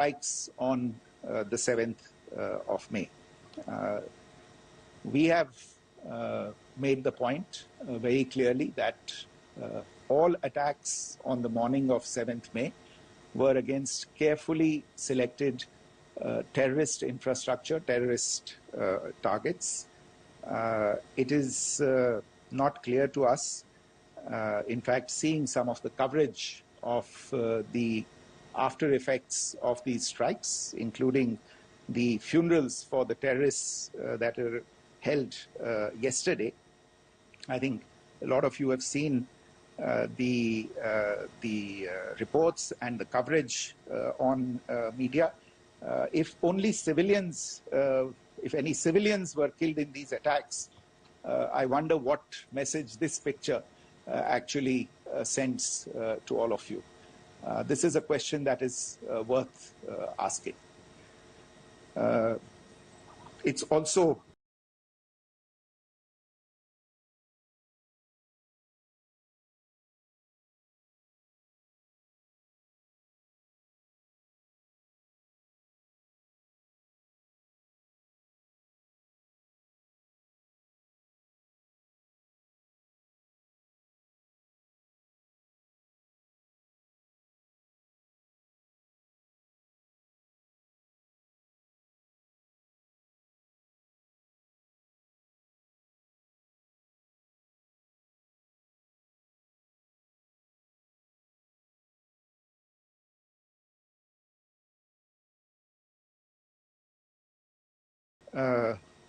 strikes on the 7th of May. We have made the point very clearly that all attacks on the morning of 7th May were against carefully selected terrorist infrastructure, terrorist targets. It is not clear to us, in fact, seeing some of the coverage of the after effects of these strikes, including the funerals for the terrorists that are held yesterday. I think a lot of you have seen the reports and the coverage on media. If only civilians, if any civilians were killed in these attacks, I wonder what message this picture actually sends to all of you. This is a question that is worth asking. It's also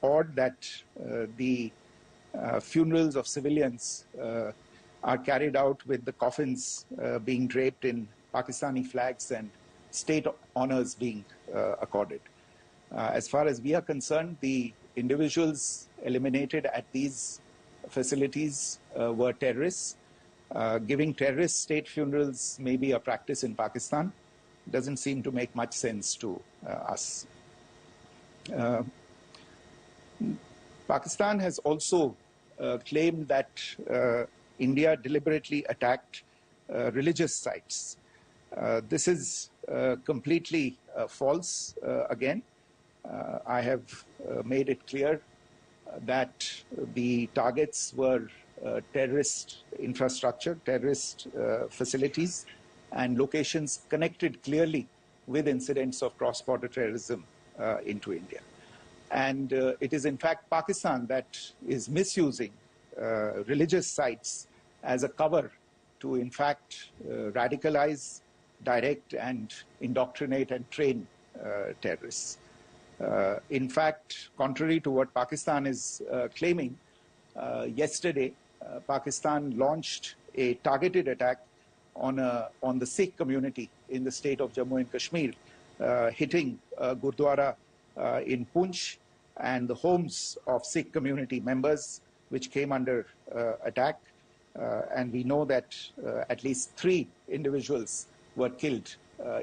odd that the funerals of civilians are carried out with the coffins being draped in Pakistani flags and state honors being accorded. As far as we are concerned, the individuals eliminated at these facilities were terrorists. Giving terrorist state funerals may be a practice in Pakistan. Doesn't seem to make much sense to us. Pakistan has also claimed that India deliberately attacked religious sites. This is completely false again. I have made it clear that the targets were terrorist infrastructure, terrorist facilities, and locations connected clearly with incidents of cross-border terrorism into India. And it is in fact Pakistan that is misusing religious sites as a cover to in fact radicalize, direct and indoctrinate and train terrorists. In fact, contrary to what Pakistan is claiming, yesterday Pakistan launched a targeted attack on the Sikh community in the state of Jammu and Kashmir, hitting Gurdwara in Poonch and the homes of Sikh community members which came under attack. And we know that at least 3 individuals were killed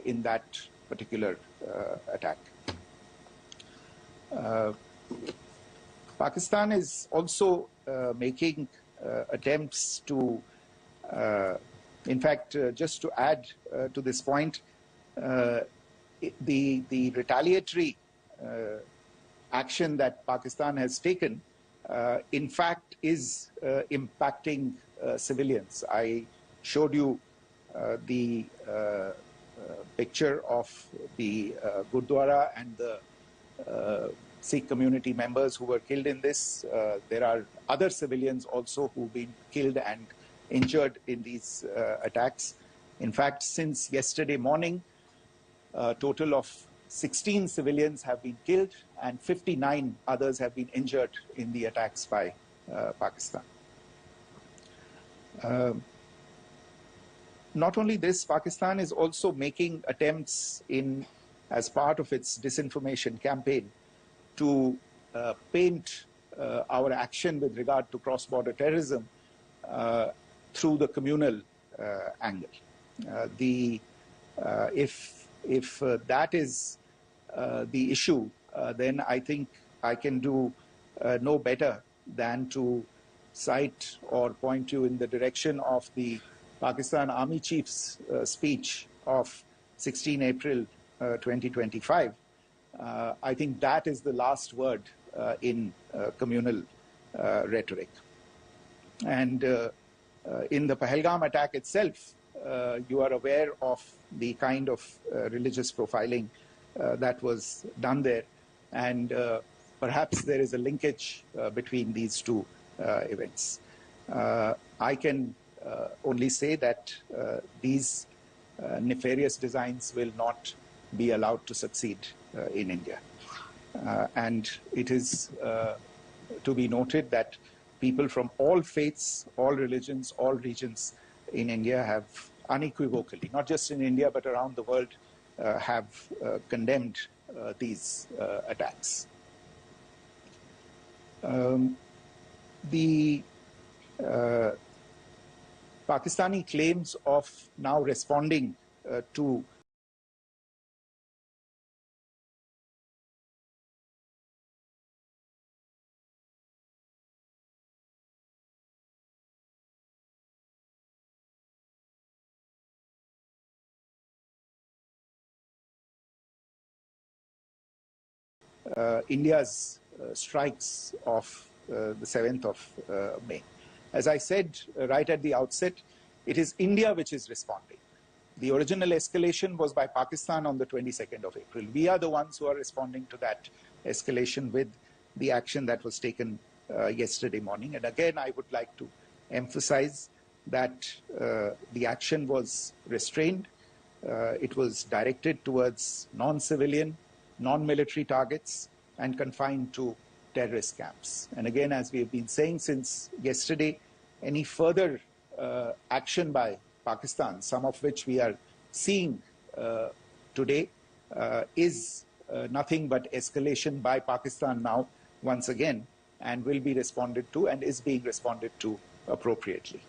in that particular attack. Pakistan is also making attempts to, in fact, just to add to this point, the retaliatory action that Pakistan has taken, in fact, is impacting civilians. I showed you the picture of the Gurdwara and the Sikh community members who were killed in this. There are other civilians also who've been killed and injured in these attacks. In fact, since yesterday morning, a total of 16 civilians have been killed and 59 others have been injured in the attacks by Pakistan. Not only this, Pakistan is also making attempts as part of its disinformation campaign to paint our action with regard to cross-border terrorism through the communal angle. If that is the issue, then I think I can do no better than to cite or point you in the direction of the Pakistan Army Chief's speech of 16 April 2025, I think that is the last word in communal rhetoric. And in the Pahalgam attack itself, you are aware of the kind of religious profiling that was done there. And perhaps there is a linkage between these two events. I can only say that these nefarious designs will not be allowed to succeed in India. And it is to be noted that people from all faiths, all religions, all regions in India have unequivocally, not just in India but around the world, have condemned these attacks. The Pakistani claims of now responding to India's strikes of the 7th of May. As I said right at the outset, it is India which is responding. The original escalation was by Pakistan on the 22nd of April. We are the ones who are responding to that escalation with the action that was taken yesterday morning. And again, I would like to emphasize that the action was restrained. It was directed towards non-civilian, non-military targets and confined to terrorist camps. And again, as we have been saying since yesterday, any further action by Pakistan, some of which we are seeing today, is nothing but escalation by Pakistan now, once again, and will be responded to and is being responded to appropriately.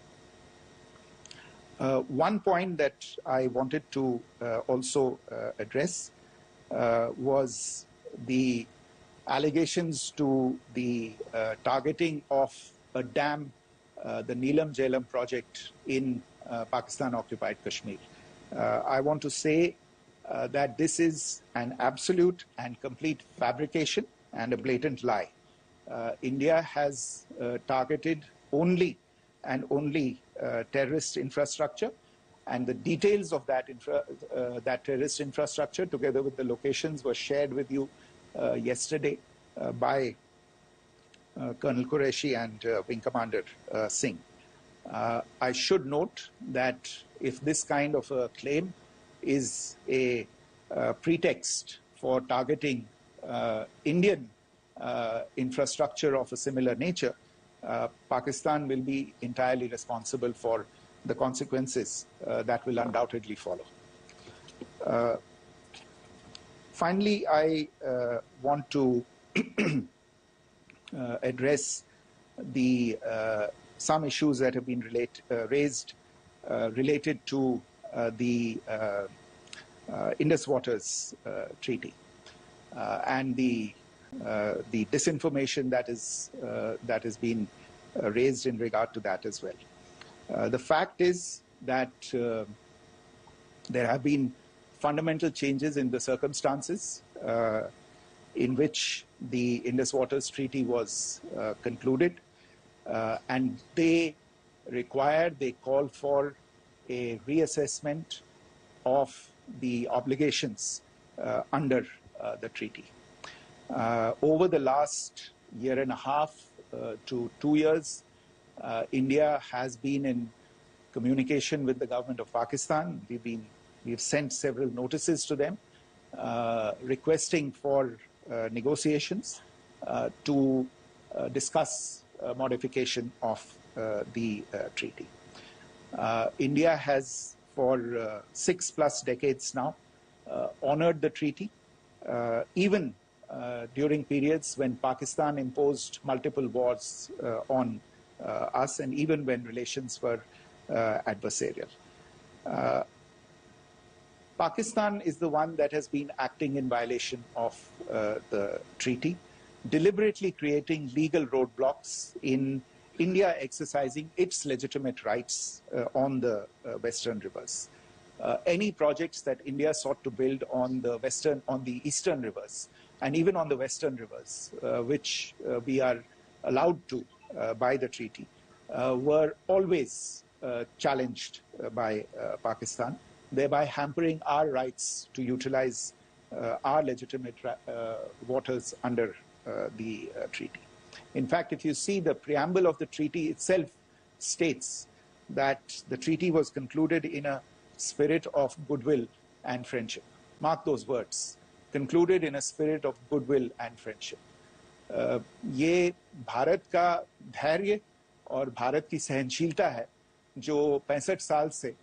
One point that I wanted to also address was the allegations to the targeting of a dam, the Neelam Jhelum project in Pakistan-occupied Kashmir. I want to say that this is an absolute and complete fabrication and a blatant lie. India has targeted only and only terrorist infrastructure, and the details of that, that terrorist infrastructure, together with the locations, were shared with you yesterday by Colonel Qureshi and Wing Commander Singh. I should note that if this kind of a claim is a pretext for targeting Indian infrastructure of a similar nature, Pakistan will be entirely responsible for the consequences that will undoubtedly follow. Finally, I want to address some issues that have been raised related to the Indus Waters Treaty and the disinformation that has been raised in regard to that as well. The fact is that there have been fundamental changes in the circumstances in which the Indus Waters Treaty was concluded, and they call for a reassessment of the obligations under the treaty. Over the last year and a half to 2 years, India has been in communication with the government of Pakistan. We've sent several notices to them requesting for negotiations to discuss modification of the treaty. India has for 6+ decades now honored the treaty, even during periods when Pakistan imposed multiple wars on us, and even when relations were adversarial. Pakistan is the one that has been acting in violation of the treaty, deliberately creating legal roadblocks in India exercising its legitimate rights on the Western rivers. any projects that India sought to build on the eastern rivers, and even on the western rivers, which we are allowed to by the treaty, were always challenged by Pakistan, thereby hampering our rights to utilize our legitimate waters under the treaty. In fact, if you see, the preamble of the treaty itself states that the treaty was concluded in a spirit of goodwill and friendship. Mark those words, concluded in a spirit of goodwill and friendship. ये भारत का धैर्य और भारत की सहनशीलता है जो 65 साल से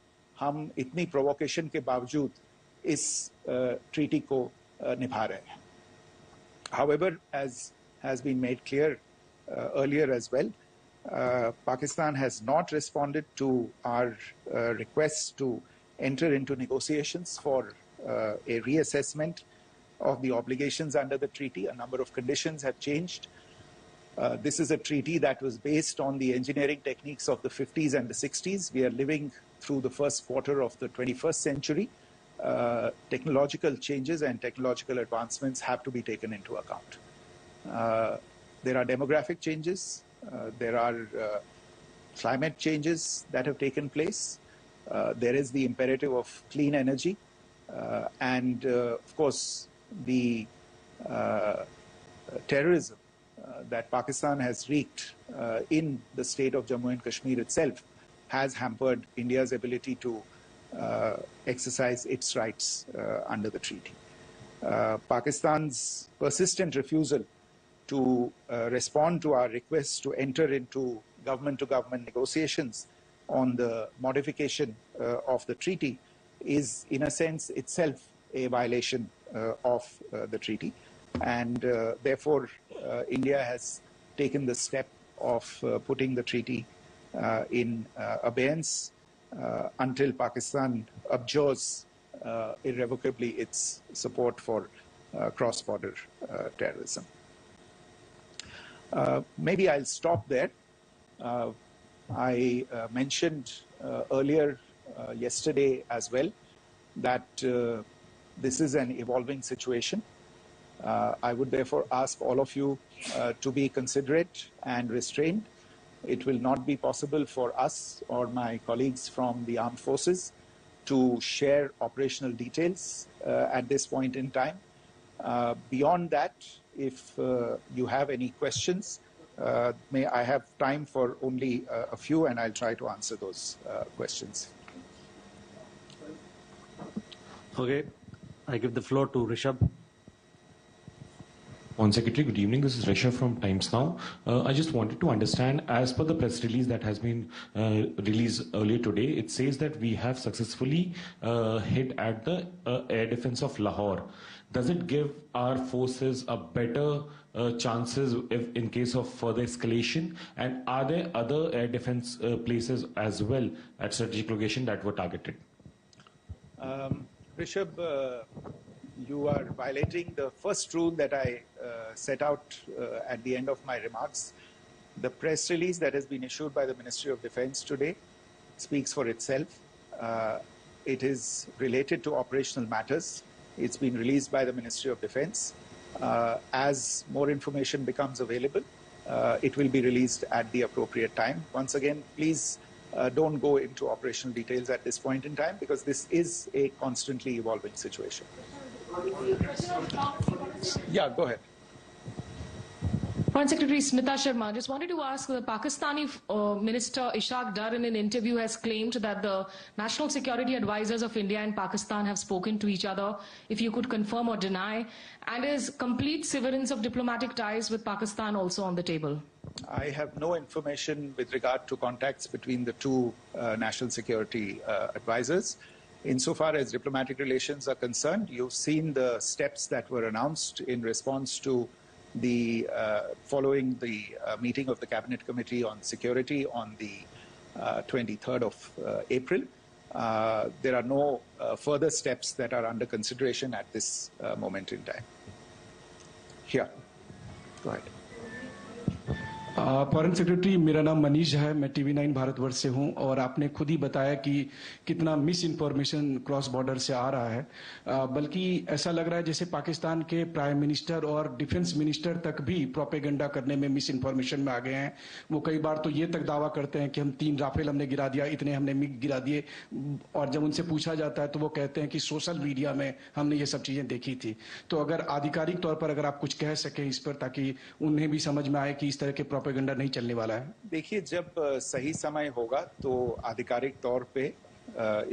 हम इतनी प्रोवोकेशन के बावजूद इस ट्रीटी को निभा रहे हैं. However, as has been made clear earlier as well, Pakistan has not responded to our requests to enter into negotiations for a reassessment of the obligations under the treaty. A number of conditions have changed. This is a treaty that was based on the engineering techniques of the 50s and the 60s. We are living through the first quarter of the 21st century. Technological changes and technological advancements have to be taken into account. There are demographic changes. There are climate changes that have taken place. There is the imperative of clean energy. And of course, the terrorism that Pakistan has wreaked in the state of Jammu and Kashmir itself has hampered India's ability to exercise its rights under the treaty. Pakistan's persistent refusal to respond to our requests to enter into government-to-government negotiations on the modification of the treaty is, in a sense, itself a violation of the treaty. And therefore, India has taken the step of putting the treaty in abeyance until Pakistan abjures irrevocably its support for cross-border terrorism. Maybe I'll stop there. I mentioned earlier yesterday as well that this is an evolving situation. I would therefore ask all of you to be considerate and restrained. It will not be possible for us or my colleagues from the armed forces to share operational details at this point in time. Beyond that, if you have any questions, may I have time for only a few, and I'll try to answer those questions. Okay, I give the floor to Rishabh. On Secretary, good evening. This is Rishabh from Times Now. I just wanted to understand, as per the press release that has been released earlier today, it says that we have successfully hit at the air defense of Lahore. Does it give our forces a better chances if in case of further escalation? And are there other air defense places as well at strategic location that were targeted? Rishabh, you are violating the first rule that I set out at the end of my remarks. The press release that has been issued by the Ministry of Defense today speaks for itself. It is related to operational matters. It's been released by the Ministry of Defense. As more information becomes available, it will be released at the appropriate time. Once again, please don't go into operational details at this point in time, because this is a constantly evolving situation. Yeah, go ahead. Foreign Secretary Smita Sharma, just wanted to ask, the Pakistani Minister Ishaq Dar in an interview has claimed that the national security advisors of India and Pakistan have spoken to each other. If you could confirm or deny, and is complete severance of diplomatic ties with Pakistan also on the table? I have no information with regard to contacts between the two national security advisors. Insofar as diplomatic relations are concerned, you've seen the steps that were announced in response to the following the meeting of the Cabinet Committee on Security on the 23rd of April. There are no further steps that are under consideration at this moment in time. Here, go ahead. Foreign secretary, मेरा नाम मनीष है, मैं TV9 Bharatvarsh से हूं और आपने खुद ही बताया कि कितना मिस इन्फॉर्मेशन क्रॉस बॉर्डर से आ रहा है, बल्कि ऐसा लग रहा है जैसे पाकिस्तान के प्राइम मिनिस्टर और डिफेंस मिनिस्टर तक भी प्रोपेगेंडा करने में मिस इन्फॉर्मेशन में आ गए हैं। वो कई बार तो ये तक दावा करते हैं कि हम 3 राफेल हमने गिरा दिया, इतने हमने मिग गिरा दिए, और जब उनसे पूछा जाता है तो वो कहते हैं कि सोशल मीडिया में हमने ये सब चीजें देखी थी। तो अगर आधिकारिक तौर पर अगर आप कुछ कह सकें इस पर, ताकि उन्हें भी समझ में आए कि इस तरह के प्रोपेगेंडा नहीं चलने वाला है। देखिए, जब सही समय होगा तो आधिकारिक तौर पे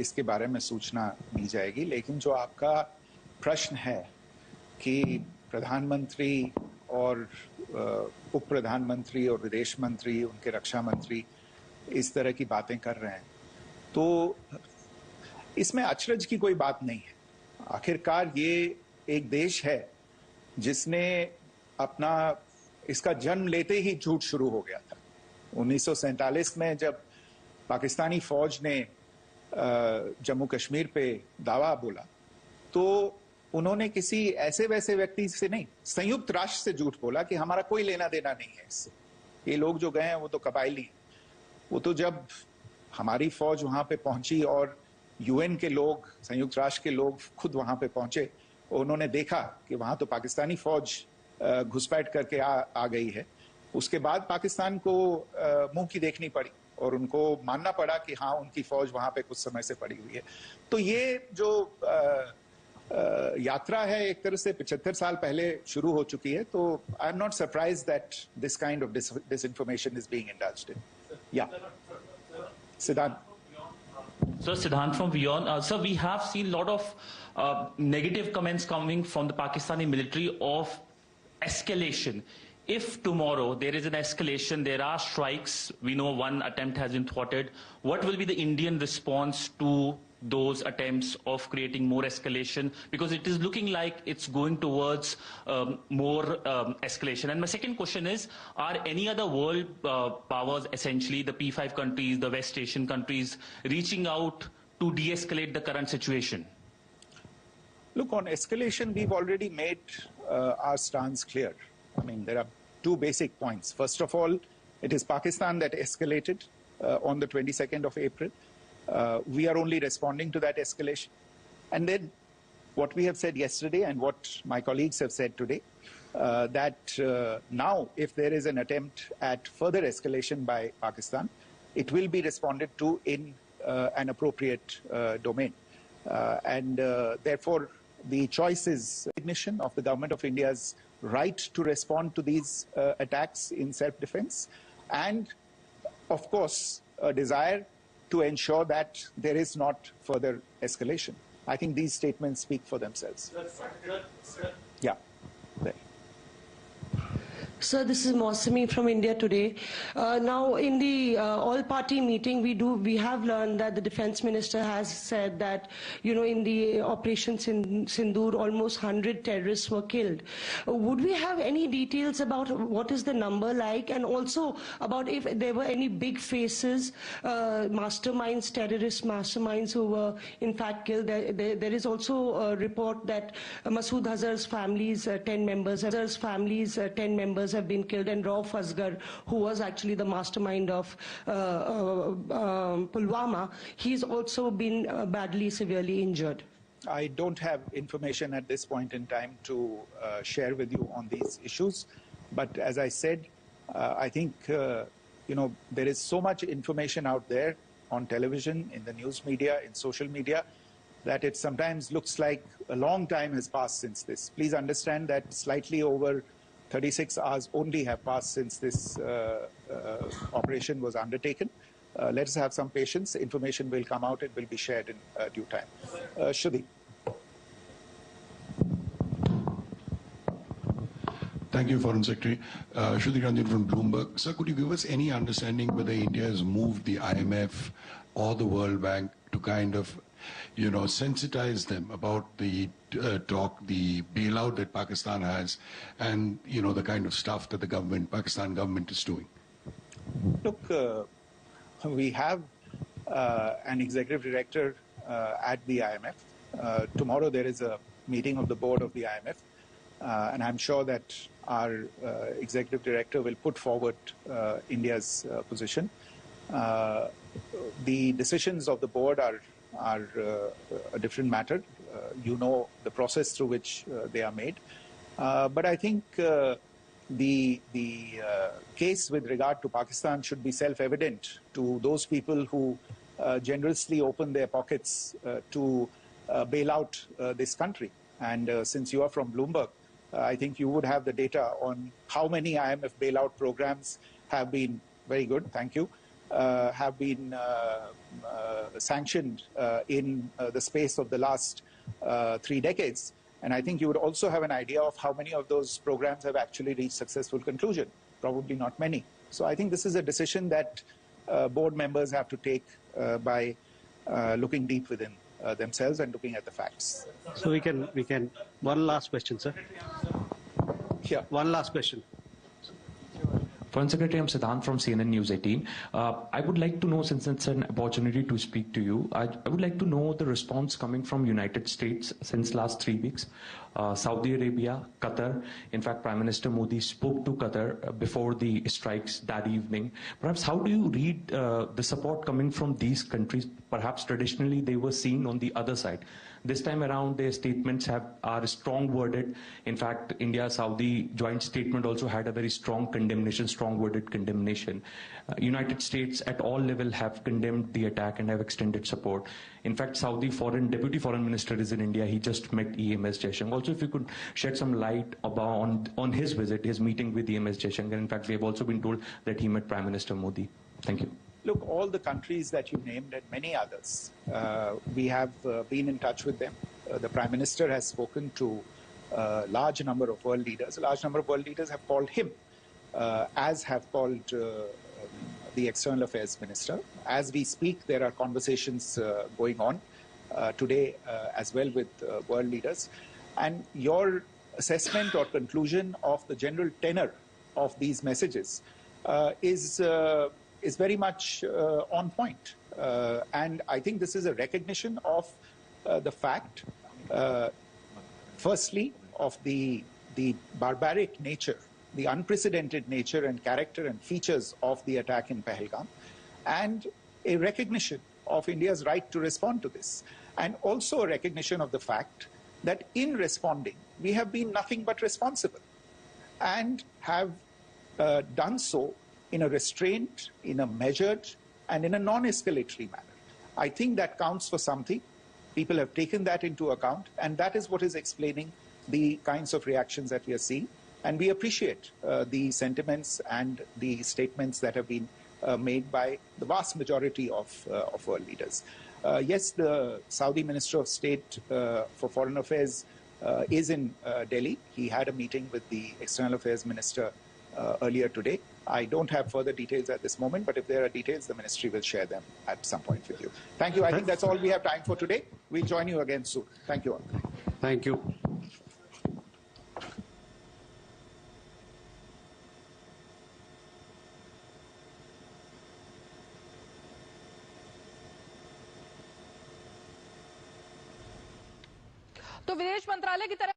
इसके बारे में सूचना दी जाएगी। लेकिन जो आपका प्रश्न है कि प्रधानमंत्री और उप प्रधानमंत्री और विदेश मंत्री, उनके रक्षा मंत्री इस तरह की बातें कर रहे हैं, तो इसमें अचरज की कोई बात नहीं है। आखिरकार ये एक देश है जिसने अपना इसका जन्म लेते ही झूठ शुरू हो गया था। 1947 में जब पाकिस्तानी फौज ने जम्मू कश्मीर पे दावा बोला, तो उन्होंने किसी ऐसे वैसे व्यक्ति से नहीं, संयुक्त राष्ट्र से झूठ बोला कि हमारा कोई लेना देना नहीं है इससे। ये लोग जो गए हैं वो तो कबायली हैं। वो तो जब हमारी फौज वहां पे पहुंची और UN के लोग, संयुक्त राष्ट्र के लोग खुद वहां पे पहुंचे, उन्होंने देखा कि वहां तो पाकिस्तानी फौज घुसपैठ करके आ गई है। उसके बाद पाकिस्तान को मुंह की देखनी पड़ी और उनको मानना पड़ा कि हाँ, उनकी फौज वहां पे कुछ समय से पड़ी हुई है। तो ये जो यात्रा है एक तरह से 75 साल पहले शुरू हो चुकी है। तो I am not surprise that this kind of disinformation is being indulged in. Yeah. Siddhant. So Siddhant from Beyond. Sir, we have seen a lot of negative comments coming from the Pakistani military of escalation. If tomorrow there is an escalation, there are strikes, we know one attempt has been thwarted, what will be the Indian response to those attempts of creating more escalation? Because it is looking like it's going towards more escalation. And my second question is, are any other world powers, essentially the P5 countries, the West Asian countries, reaching out to de-escalate the current situation? Look, on escalation, we've already made our stance clear. I mean, there are 2 basic points. First of all, it is Pakistan that escalated on the 22nd of April. We are only responding to that escalation. And then what we have said yesterday and what my colleagues have said today, that now if there is an attempt at further escalation by Pakistan, it will be responded to in an appropriate domain. And therefore, the choice is recognition of the government of India's right to respond to these attacks in self-defense, and of course, a desire to ensure that there is not further escalation. I think these statements speak for themselves. Yeah. There. Sir, this is Mausami from India Today. Now, in the all-party meeting, we have learned that the defense minister has said that, in the operations in Sindoor, almost 100 terrorists were killed. Would we have any details about what is the number like, and also about if there were any big faces, masterminds, terrorist masterminds who were in fact killed? There is also a report that Masood Azhar's family's 10 members have been killed, and Rauf Asghar, who was actually the mastermind of Pulwama, he's also been badly, severely injured. I don't have information at this point in time to share with you on these issues. But as I said, I think, there is so much information out there on television, in the news media, in social media, that it sometimes looks like a long time has passed since this. Please understand that slightly over 36 hours only have passed since this operation was undertaken. Let us have some patience. Information will come out. It will be shared in due time. Shruti. Thank you, Foreign Secretary. Shruti Ranjan from Bloomberg. Sir, could you give us any understanding whether India has moved the IMF or the World Bank to kind of, sensitize them about the the bailout that Pakistan has, and, the kind of stuff that the Pakistan government is doing? Look, we have an executive director at the IMF. Tomorrow there is a meeting of the board of the IMF. And I'm sure that our executive director will put forward India's position. The decisions of the board are a different matter. You know the process through which they are made. But I think the case with regard to Pakistan should be self-evident to those people who generously open their pockets to bail out this country. And since you are from Bloomberg, I think you would have the data on how many IMF bailout programs have been, very good, thank you, have been sanctioned in the space of the last 3 decades. And I think you would also have an idea of how many of those programs have actually reached successful conclusion. Probably not many. So I think this is a decision that board members have to take by looking deep within themselves and looking at the facts. So we can, one last question, sir. Yeah. One last question. Foreign Secretary, I'm Siddhant from CNN News 18. I would like to know, since it's an opportunity to speak to you, I would like to know the response coming from United States since last 3 weeks. Saudi Arabia, Qatar. In fact, Prime Minister Modi spoke to Qatar before the strikes that evening. Perhaps how do you read the support coming from these countries? Perhaps traditionally they were seen on the other side. This time around, their statements are strong worded. In fact, India-Saudi joint statement also had a very strong condemnation, strong worded condemnation. United States at all level have condemned the attack and have extended support. In fact, Saudi Deputy Foreign Minister is in India. He just met EMS Jaishankar. Also, if you could shed some light on his visit, his meeting with EMS Jaishankar. In fact, we have also been told that he met Prime Minister Modi. Thank you. Look, all the countries that you named and many others, we have been in touch with them. The Prime Minister has spoken to a large number of world leaders. A large number of world leaders have called him, as have called the External Affairs Minister. As we speak, there are conversations going on today as well with world leaders. And your assessment or conclusion of the general tenor of these messages is very much on point. And I think this is a recognition of the fact, firstly, of the barbaric nature, the unprecedented nature and character and features of the attack in Pahalgam, and a recognition of India's right to respond to this. And also a recognition of the fact that in responding, we have been nothing but responsible and have done so in a restrained, in a measured, and in a non-escalatory manner. I think that counts for something. People have taken that into account, and that is what is explaining the kinds of reactions that we are seeing. And we appreciate the sentiments and the statements that have been made by the vast majority of world leaders. Yes, the Saudi Minister of State for Foreign Affairs is in Delhi. He had a meeting with the External Affairs Minister earlier today. I don't have further details at this moment, but if there are details, the ministry will share them at some point with you. Thank you. I think that's all we have time for today. We'll join you again soon. Thank you all. Thank you. तो विदेश मंत्रालय की तरफ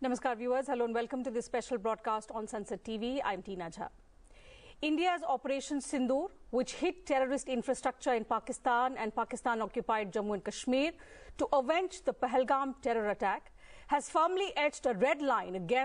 Namaskar viewers, hello and welcome to this special broadcast on Sunset TV. I'm Tina Jha. India's Operation Sindoor, which hit terrorist infrastructure in Pakistan and Pakistan-occupied Jammu and Kashmir to avenge the Pahalgam terror attack, has firmly etched a red line against